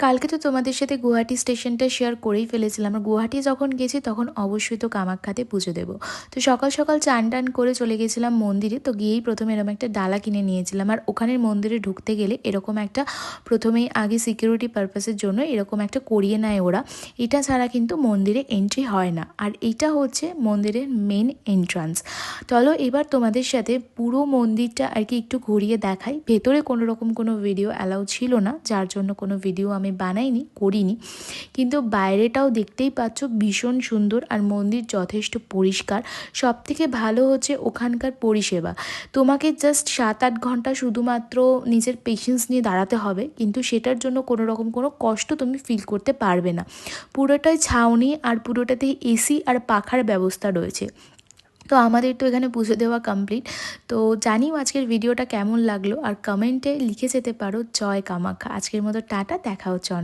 কালকে তো তোমাদের সাথে গুয়াহাটি স্টেশনটা শেয়ার করেই ফেলেছিলাম। আর গুয়াহাটি যখন গেছি তখন অবশ্যই তো কামাখ্যাতে পুজো দেবো। তো সকাল সকাল চান টান করে চলে গেছিলাম মন্দিরে। তো গিয়েই প্রথমে এরকম একটা ডালা কিনে নিয়েছিলাম। আর ওখানের মন্দিরে ঢুকতে গেলে এরকম একটা প্রথমেই আগে সিকিউরিটি পারপাসের জন্য এরকম একটা করিয়ে নেয় ওরা। এটা ছাড়া কিন্তু মন্দিরে এন্ট্রি হয় না। আর এটা হচ্ছে মন্দিরের মেন এন্ট্রান্স। চলো এবার তোমাদের সাথে পুরো মন্দিরটা আর কি একটু ঘুরিয়ে দেখাই। ভেতরে কোনো রকম কোনো ভিডিও অ্যালাউ ছিল না, যার জন্য কোনো ভিডিও আমি বানাইনি, করিনি। কিন্তু বাইরেটাও দেখতেই পাচ্ছ ভীষণ সুন্দর, আর মন্দির যথেষ্ট পরিষ্কার। সব থেকে ভালো হচ্ছে ওখানকার পরিষেবা। তোমাকে জাস্ট 7-8 ঘন্টা শুধুমাত্র নিজের পেশেন্স নিয়ে দাঁড়াতে হবে, কিন্তু সেটার জন্য কোনো রকম কোনো কষ্ট তুমি ফিল করতে পারবে না। পুরোটাই ছাউনি, আর পুরোটাতেই এসি আর পাখার ব্যবস্থা রয়েছে। তো আমাদের তো এখানে পুজো দেওয়া কমপ্লিট। তো জানিও আজকের ভিডিওটা কেমন লাগলো, আর কমেন্টে লিখে যেতে পারো জয় কামাখ্যা। আজকের মতো টাটা, দেখা হচ্ছে